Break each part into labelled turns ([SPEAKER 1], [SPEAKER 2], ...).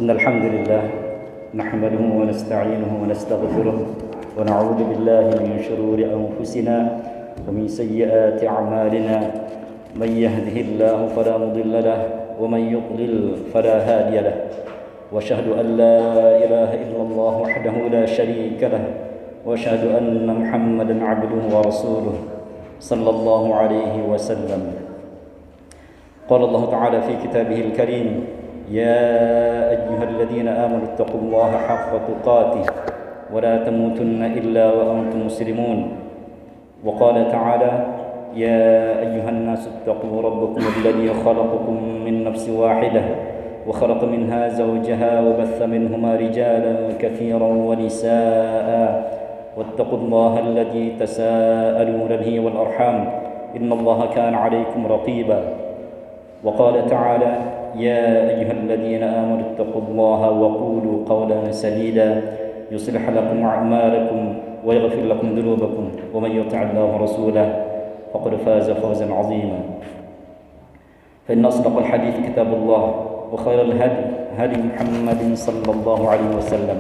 [SPEAKER 1] إن الحمد لله نحمده ونستعينه ونستغفره ونعوذ بالله من شرور أنفسنا ومن سيئات أعمالنا من يهده الله فلا مضل له ومن يضلل فلا هادي له وأشهد أن لا إله إلا الله وحده لا شريك له وأشهد أن محمدا عبده ورسوله صلى الله عليه وسلم. قال الله تعالى في كتابه الكريم: يا أيها الذين آمنوا اتقوا الله حق تقاته ولا تموتن إلا وأنتم مسلمون. وقال تعالى: يا أيها الناس اتقوا ربكم الذي خلقكم من نفس واحدة وخلق منها زوجها وبث منهما رجالا كثيرا ونساء واتقوا الله الذي تساءلون به والأرحام إن الله كان عليكم رقيبا. وقال تعالى: يا أيها الذين آمنوا اتقوا الله وقولوا قولا سديدا يصلح لكم أعمالكم ويغفر لكم ذنوبكم ومن يطع الله ورسوله فقد فاز فوزا عظيما. فإن أصدق الحديث كتاب الله وخير الهدي هدي محمد صلى الله عليه وسلم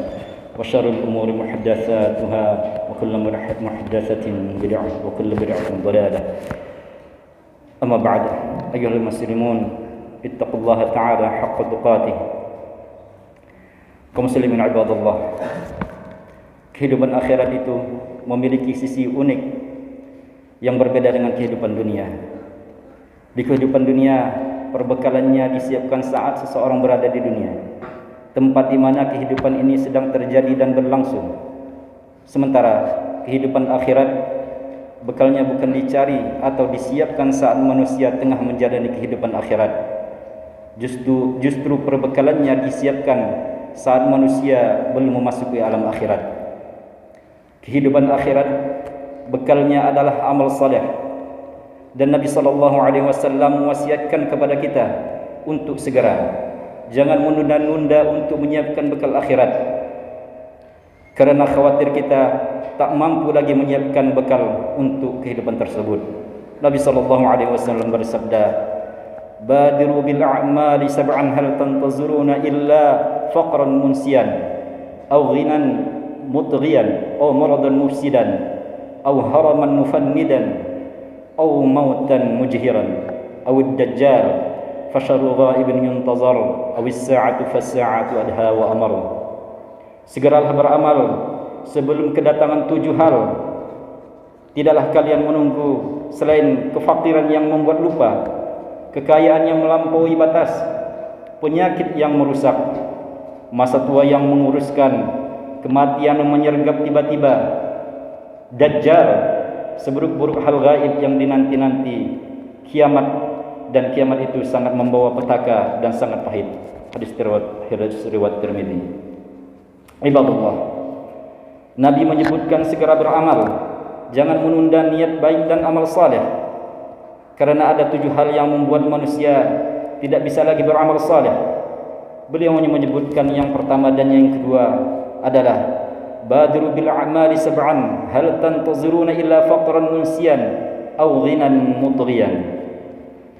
[SPEAKER 1] وشر الأمور محدثاتها وكل محدثة بدعة وكل بدعة ضلالة. أما بعد أيها المسلمون اتقوا الله تعالى حق تقاته. Kaum muslimin ibadallah, kehidupan akhirat itu memiliki sisi unik yang berbeda dengan kehidupan dunia. Di kehidupan dunia, perbekalannya disiapkan saat seseorang berada di dunia, tempat di mana kehidupan ini sedang terjadi dan berlangsung. Sementara kehidupan akhirat, bekalnya bukan dicari atau disiapkan saat manusia tengah menjalani kehidupan akhirat. Justru perbekalannya disiapkan saat manusia belum memasuki alam akhirat. Kehidupan akhirat bekalnya adalah amal saleh, dan Nabi SAW mewasiatkan kepada kita untuk segera, jangan menunda-nunda untuk menyiapkan bekal akhirat, karena khawatir kita tak mampu lagi menyiapkan bekal untuk kehidupan tersebut. Nabi SAW bersabda: "Badiru bil a'mali sab'an hal tantazuruna illa faqran munsiyan aw ghinan mutghiyan aw maradan mufsidan aw haraman mufannidan aw mautan mujhiran aw ad-dajjal fasharu ghaibin yuntazar aw as-sa'atu fas-sa'atu adha wa amar." Segeralah beramal sebelum kedatangan 7 hal. Tidaklah kalian menunggu selain kefakiran yang membuat lupa, kekayaan yang melampaui batas, penyakit yang merusak, masa tua yang menguruskan, kematian yang menyergap tiba-tiba, dajjal, seburuk-buruk hal gaib yang dinanti-nanti, kiamat, dan kiamat itu sangat membawa petaka dan sangat pahit. Hadis riwayat Tirmidzi. Ibadallah, Nabi menyebutkan segera beramal, jangan menunda niat baik dan amal saleh, karena ada 7 hal yang membuat manusia tidak bisa lagi beramal saleh. Beliau menyebutkan yang pertama dan yang kedua adalah: badiru bil a'mali sab'an hal tantaziruna illa faqran munsiyan aw ghinan mutghiyan.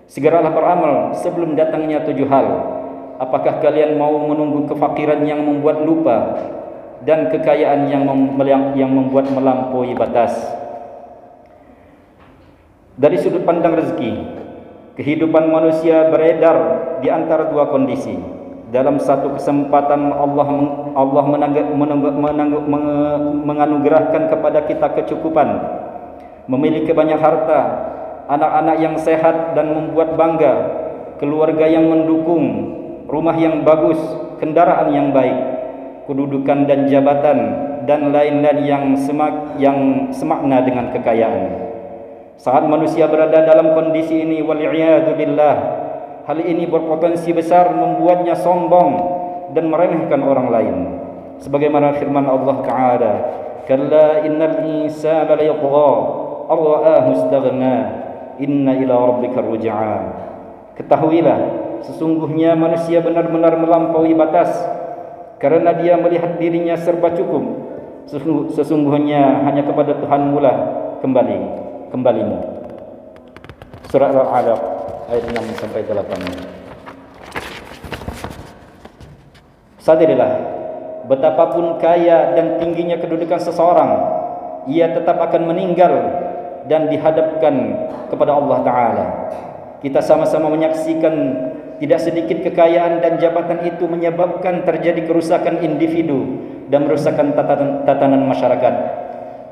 [SPEAKER 1] Segeralah beramal sebelum datangnya 7 hal. Apakah kalian mau menunggu kefakiran yang membuat lupa dan kekayaan yang membuat melampaui batas? Dari sudut pandang rezeki, kehidupan manusia beredar di antara 2 kondisi. Dalam satu kesempatan Allah menganugerahkan kepada kita kecukupan, memiliki banyak harta, anak-anak yang sehat dan membuat bangga, keluarga yang mendukung, rumah yang bagus, kendaraan yang baik, kedudukan dan jabatan, dan lain-lain yang semakna dengan kekayaan. Saat manusia berada dalam kondisi ini, wal'iyadu billah, hal ini berpotensi besar membuatnya sombong dan meremehkan orang lain. Sebagaimana firman Allah Ta'ala: "Kalla innal insana layatgha ar-ra'ahu istaghna inna ila rabbika ruj'a." Ketahuilah, sesungguhnya manusia benar-benar melampaui batas karena dia melihat dirinya serba cukup. Sesungguhnya hanya kepada Tuhanmu lah kembalimu. Surah Al-Alaq ayat 6 sampai 8. Sadarilah, betapapun kaya dan tingginya kedudukan seseorang, ia tetap akan meninggal dan dihadapkan kepada Allah Ta'ala. Kita sama-sama menyaksikan tidak sedikit kekayaan dan jabatan itu menyebabkan terjadi kerusakan individu dan merusakan tatanan masyarakat.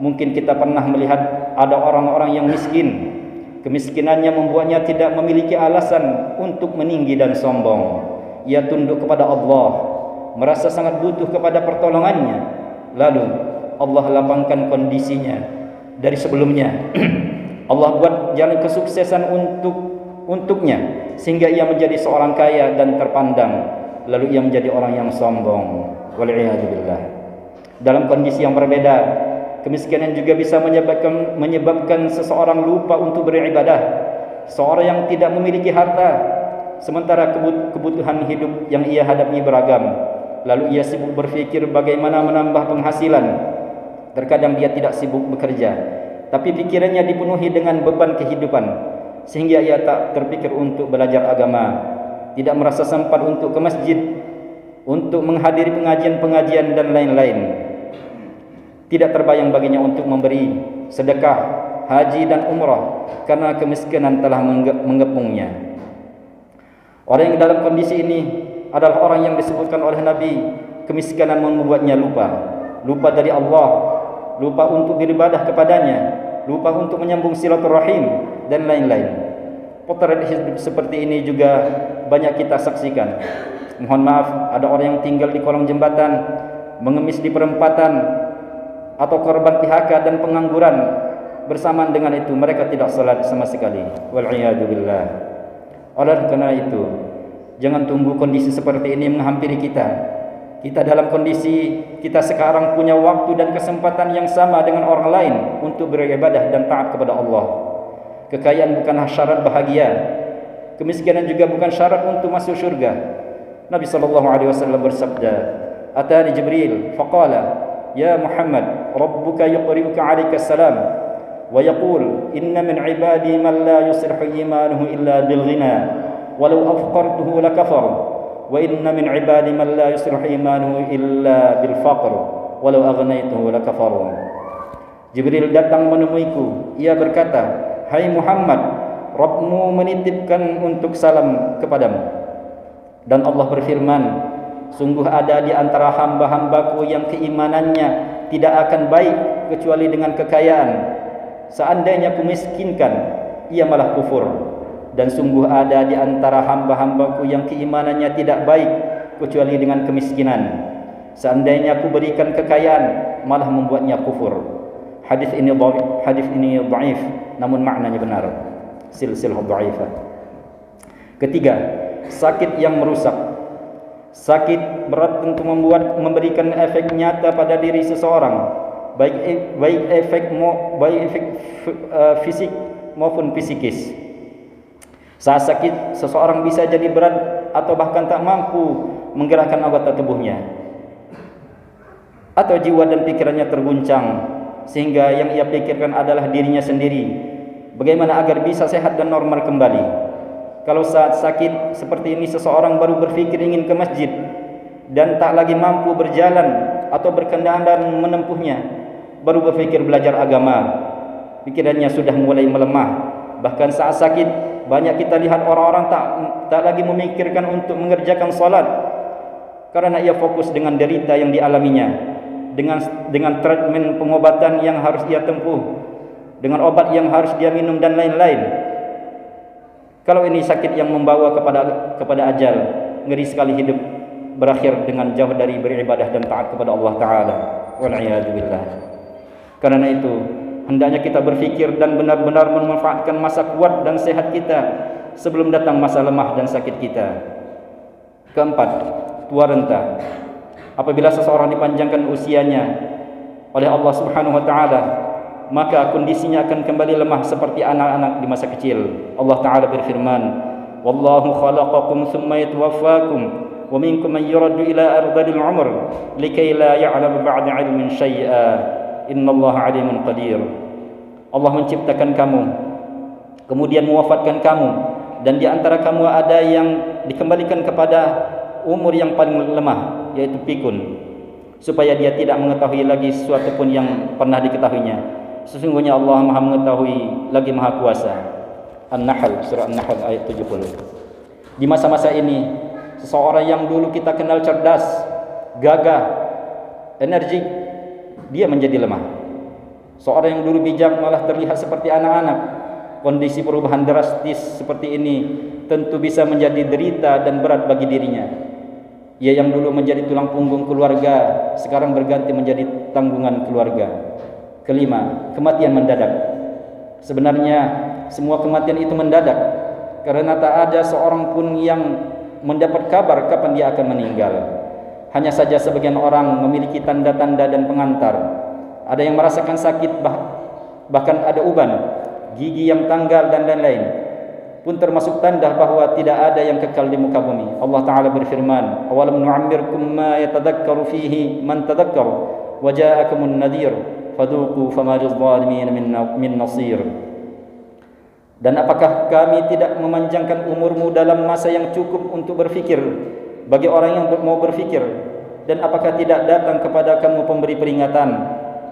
[SPEAKER 1] Mungkin kita pernah melihat ada orang-orang yang miskin. Kemiskinannya membuatnya tidak memiliki alasan untuk meninggi dan sombong. Ia tunduk kepada Allah, merasa sangat butuh kepada pertolongannya. Lalu Allah lapangkan kondisinya dari sebelumnya. Allah buat jalan kesuksesan untuknya sehingga ia menjadi seorang kaya dan terpandang. Lalu ia menjadi orang yang sombong. Wal'iyadzubillah. Dalam kondisi yang berbeda, kemiskinan juga bisa menyebabkan seseorang lupa untuk beribadah. Seorang yang tidak memiliki harta, sementara kebutuhan hidup yang ia hadapi beragam. Lalu ia sibuk berfikir bagaimana menambah penghasilan. Terkadang dia tidak sibuk bekerja, tapi pikirannya dipenuhi dengan beban kehidupan, sehingga ia tak terpikir untuk belajar agama, tidak merasa sempat untuk ke masjid, untuk menghadiri pengajian-pengajian dan lain-lain. Tidak terbayang baginya untuk memberi sedekah, haji dan umrah karena kemiskinan telah mengepungnya. Orang yang dalam kondisi ini adalah orang yang disebutkan oleh Nabi, kemiskinan membuatnya lupa dari Allah, lupa untuk beribadah kepadanya, lupa untuk menyambung silaturahim dan lain-lain. Potret hidup seperti ini juga banyak kita saksikan. Mohon maaf, ada orang yang tinggal di kolong jembatan, mengemis di perempatan, atau korban PHK dan pengangguran. Bersamaan dengan itu mereka tidak salat sama sekali. Wal'iyadzubillah. Oleh karena itu, jangan tunggu kondisi seperti ini menghampiri kita. Kita dalam kondisi kita sekarang punya waktu dan kesempatan yang sama dengan orang lain untuk beribadah dan taat kepada Allah. Kekayaan bukanlah syarat bahagia. Kemiskinan juga bukan syarat untuk masuk syurga. Nabi SAW bersabda, "Atani Jibril faqala, ya Muhammad, Rabbuka yuqri'uka 'alaika salam wa yaqul inna min 'ibadi man la yuslihu imanuhu illa bil ghina walau afqartuhu lakafar wa inna min 'ibadi man la yuslihu imanuhu illa bil faqr walau aghnaytuhu lakafar." Jibril datang menemuiku. Ia berkata, "Hai Muhammad, Rabbmu menitipkan untuk salam kepadamu." Dan Allah berfirman, "Sungguh ada di antara hamba-hambaku yang keimanannya tidak akan baik kecuali dengan kekayaan. Seandainya kumiskinkan, ia malah kufur. Dan sungguh ada di antara hamba-hambaku yang keimanannya tidak baik kecuali dengan kemiskinan. Seandainya kuberikan kekayaan, malah membuatnya kufur." Hadis ini dhaif, namun maknanya benar. Silsilah dhaifah. Ketiga, sakit yang merusak. Sakit berat tentu memberikan efek nyata pada diri seseorang, baik efek fisik maupun psikis. Saat sakit, seseorang bisa jadi berat atau bahkan tak mampu menggerakkan anggota tubuhnya, atau jiwa dan pikirannya terguncang sehingga yang ia pikirkan adalah dirinya sendiri, bagaimana agar bisa sehat dan normal kembali. Kalau saat sakit seperti ini seseorang baru berpikir ingin ke masjid dan tak lagi mampu berjalan atau berkendaraan menempuhnya, baru berpikir belajar agama, pikirannya sudah mulai melemah. Bahkan saat sakit, banyak kita lihat orang-orang tak lagi memikirkan untuk mengerjakan salat karena ia fokus dengan derita yang dialaminya, dengan treatment pengobatan yang harus ia tempuh, dengan obat yang harus dia minum dan lain-lain. Kalau ini sakit yang membawa kepada ajal, ngeri sekali hidup berakhir dengan jauh dari beribadah dan taat kepada Allah Ta'ala. Wal'iyadzubillah. Karena itu, hendaknya kita berfikir dan benar-benar memanfaatkan masa kuat dan sehat kita sebelum datang masa lemah dan sakit kita. Keempat, tua renta. Apabila seseorang dipanjangkan usianya oleh Allah Subhanahu wa Ta'ala, maka kondisinya akan kembali lemah seperti anak-anak di masa kecil. Allah Ta'ala berfirman, "Wallahu khalaqakum thumma yatawaffakum wa minkum man yuraddu ila ardhil umr likay la ya'lamu ba'da 'ilmin syai'a innallaha 'alimun qadir." Allah menciptakan kamu, kemudian mewafatkan kamu, dan di antara kamu ada yang dikembalikan kepada umur yang paling lemah yaitu pikun, supaya dia tidak mengetahui lagi sesuatu pun yang pernah diketahuinya. Sesungguhnya Allah Maha mengetahui lagi Maha kuasa. An-Nahl, surah An-Nahl ayat 70. Di masa-masa ini, seseorang yang dulu kita kenal cerdas, gagah, energik, dia menjadi lemah. Seorang yang dulu bijak malah terlihat seperti anak-anak. Kondisi perubahan drastis seperti ini tentu bisa menjadi derita dan berat bagi dirinya. Ia yang dulu menjadi tulang punggung keluarga, sekarang berganti menjadi tanggungan keluarga. Kelima, kematian mendadak. Sebenarnya semua kematian itu mendadak, karena tak ada seorang pun yang mendapat kabar kapan dia akan meninggal. Hanya saja sebagian orang memiliki tanda-tanda dan pengantar. Ada yang merasakan sakit, bahkan ada uban, gigi yang tanggal dan lain-lain, pun termasuk tanda bahwa tidak ada yang kekal di muka bumi. Allah Ta'ala berfirman, awalam nu'ammirkum ma yatadakkaru fihi man tadakkar wa ja'akumun nadhir fadhuqu fama lizzalimin min nasir. Dan apakah kami tidak memanjangkan umurmu dalam masa yang cukup untuk berfikir bagi orang yang mau berfikir, dan apakah tidak datang kepada kamu pemberi peringatan,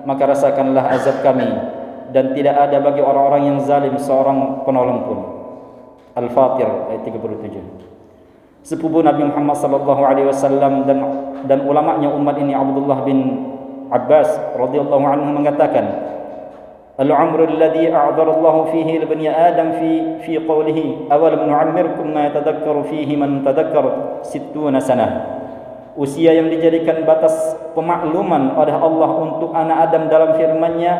[SPEAKER 1] maka rasakanlah azab kami, dan tidak ada bagi orang-orang yang zalim seorang penolong pun. Al-Fatir ayat 37. Sepupu Nabi Muhammad sallallahu alaihi wasallam dan ulamanya umat ini, Abdullah bin Abbas radhiyallahu anhu mengatakan, al-umru alladhi a'dhara Allah fihi li bani Adam fi qawlihi awalam nu'ammirkum ma yatadakkaru fihi man tadakkar 60 sanah. Usia yang dijadikan batas pemakluman oleh Allah untuk anak Adam dalam firman-Nya,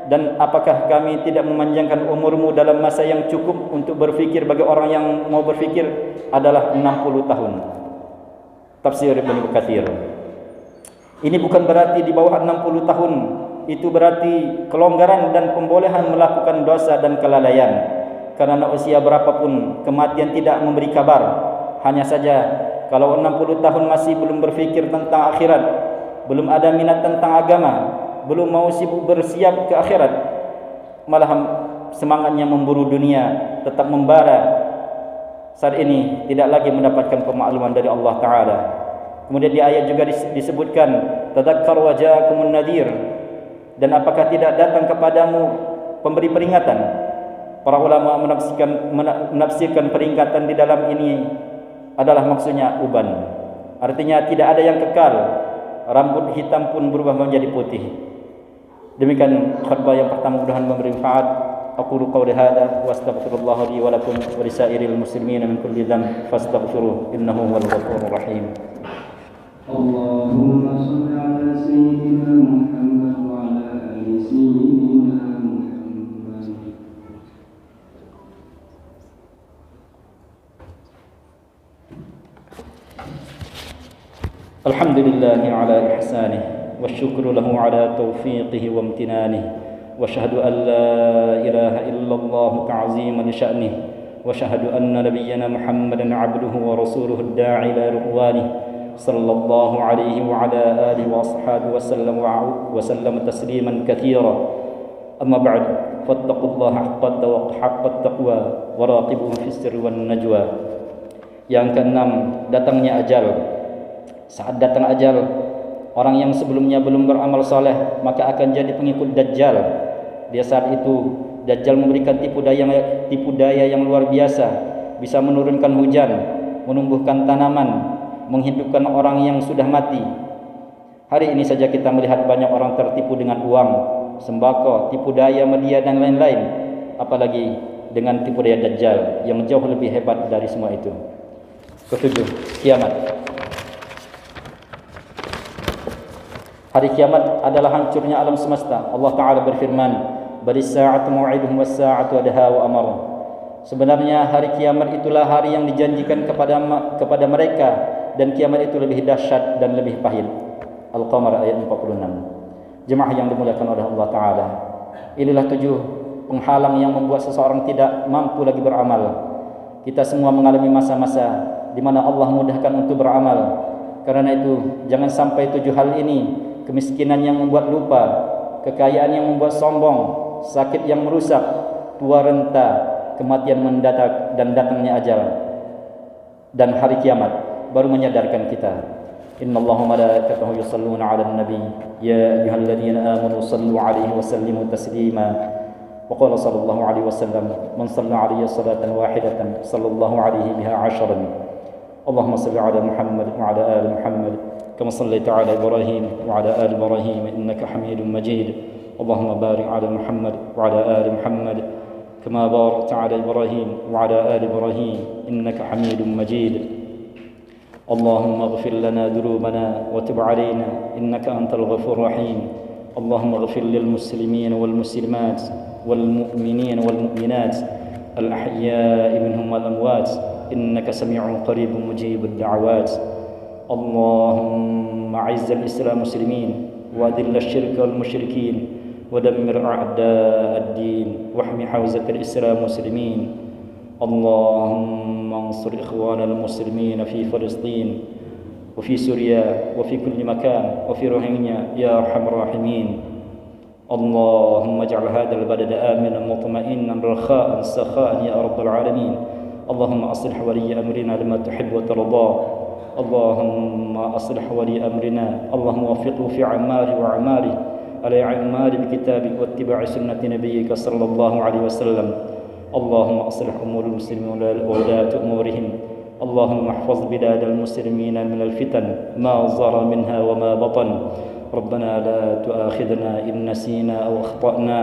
[SPEAKER 1] dan apakah kami tidak memanjangkan umurmu dalam masa yang cukup untuk berfikir bagi orang yang mau berfikir adalah 60 tahun. Tafsir Ibnu Katsir. Ini bukan berarti di bawah 60 tahun itu berarti kelonggaran dan pembolehan melakukan dosa dan kelalaian. Karena usia berapapun kematian tidak memberi kabar. Hanya saja kalau 60 tahun masih belum berfikir tentang akhirat, belum ada minat tentang agama, belum mau sibuk bersiap ke akhirat, malah semangatnya memburu dunia tetap membara, saat ini tidak lagi mendapatkan pemakluman dari Allah Ta'ala. Kemudian di ayat juga disebutkan tadzakkar wa ja'akumun nadhir, dan apakah tidak datang kepadamu pemberi peringatan. Para ulama menafsirkan peringatan di dalam ini adalah maksudnya uban, artinya tidak ada yang kekal, rambut hitam pun berubah menjadi putih. Demikian khutbah yang pertama, mudah-mudahan memberi manfaat. Aqulu qawli hadza wa astaghfirullah li wa lakum wa lisairil muslimin min kulli dhanb fastaghfiruhu innahu huwal ghafurur rahim.
[SPEAKER 2] Allahumma shalli ala sayyidina Muhammad wa ala ali sayyidina Muhammad.
[SPEAKER 1] Alhamdulillah ala ihsanih wa syukru lahu ala taufiqihi wa amtinanihi, wa syahadu an la ilaha illallah ta'ziman li sya'nih, wa syahadu anna nabiyyana Muhammadan abduhu wa rasuluhu ad-da'i ila ridwanihi sallallahu alaihi wa ala alihi wa ashabihi wa sallam tasliman katsira. Amma ba'd, fattaqullaha haqqa taqwa wa raqibuhu fis sirri wan najwa. Yang keenam, datangnya ajal. Saat datang ajal, orang yang sebelumnya belum beramal saleh maka akan jadi pengikut Dajjal. Di saat itu Dajjal memberikan tipu daya yang luar biasa, bisa menurunkan hujan, menumbuhkan tanaman, menghidupkan orang yang sudah mati. Hari ini saja kita melihat banyak orang tertipu dengan uang, sembako, tipu daya media dan lain-lain, apalagi dengan tipu daya Dajjal yang jauh lebih hebat dari semua itu. Ketujuh, kiamat. Hari kiamat adalah hancurnya alam semesta. Allah Ta'ala berfirman, balis sa'atu mau'iduhum was sa'atu adha wa amar. Sebenarnya hari kiamat itulah hari yang dijanjikan kepada mereka, dan kiamat itu lebih dahsyat dan lebih pahit. Al-Qamar ayat 46. Jemaah yang dimuliakan oleh Allah Ta'ala, inilah 7 penghalang yang membuat seseorang tidak mampu lagi beramal. Kita semua mengalami masa-masa di mana Allah mudahkan untuk beramal. Karena itu jangan sampai 7 hal ini, kemiskinan yang membuat lupa, kekayaan yang membuat sombong, sakit yang merusak, tua renta, kematian mendadak, dan datangnya ajal dan hari kiamat baru menyadarkan kita. إن الله وملائكته يصلون على النبي يا أيها الذين آمنوا صلوا عليه وسلموا تسليما وقال صلى الله عليه وسلم من صلى عليه صلاة واحدة صلى الله عليه بها 10. اللهم صل على محمد وعلى آل محمد كما صليت على إبراهيم وعلى آل إبراهيم إنك حميد مجيد. اللهم بارك على محمد وعلى آل محمد كما باركت على إبراهيم وعلى آل إبراهيم إنك حميد مجيد. اللهم اغفر لنا ذنوبنا وتب علينا إنك أنت الغفور الرحيم. اللهم اغفر للمسلمين والمسلمات والمؤمنين والمؤمنات الأحياء منهم والأموات إنك سميع قريب مجيب الدعوات. اللهم أعز الإسلام والمسلمين وأذل الشرك والمشركين ودمر أعداء الدين واحمي حوزة الإسلام والمسلمين. اللهم انصر إخوان المسلمين في فلسطين وفي سوريا وفي كل مكان وفي روهينيا يا أرحم الراحمين. اللهم اجعل هذا البلد آمنا مطمئنا رخاء سخاء يا رب العالمين. اللهم أصلح ولي أمرنا لما تحب وترضى. اللهم أصلح ولي أمرنا، اللهم وفقه في أعماله وأعماله على أعمال بكتابك واتباع سنة نبيك صلى الله عليه وسلم. اللهم أصلح أمور المسلمين وولاة أمورهم. اللهم احفظ بلاد المسلمين من الفتن ما ظهر منها وما بطن. ربنا لا تؤاخذنا إن نسينا أو أخطأنا.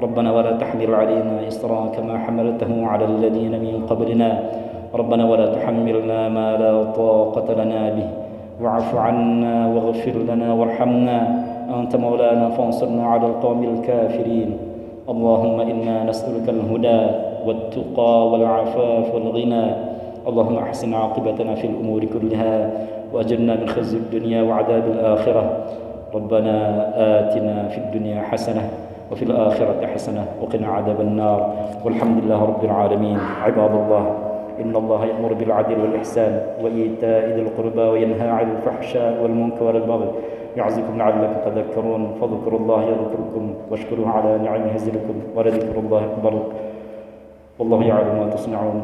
[SPEAKER 1] ربنا ولا تحمل علينا إصرا كما حملته على الذين من قبلنا. ربنا ولا تحملنا ما لا طاقة لنا به. واعف عنا واغفر لنا وارحمنا أنت مولانا فانصرنا على القوم الكافرين. اللهم إنا نسألك الهدى والتقى والعفاف والغنى. اللهم أحسن عاقبتنا في الأمور كلها وأجرنا من خزي الدنيا وعذاب الآخرة. ربنا آتنا في الدنيا حسنة وفي الآخرة حسنة وقنا عذاب النار والحمد لله رب العالمين. عباد الله إن الله يأمر بالعدل والإحسان وإيتاء ذي القربى وينهى عن الفحشاء والمنكر والبغي يعظكم لعلكم تذكرون. فاذكروا الله يذكركم واشكروه على نعمه يزدكم ولذكر الله أكبر والله يعلم ما تصنعون.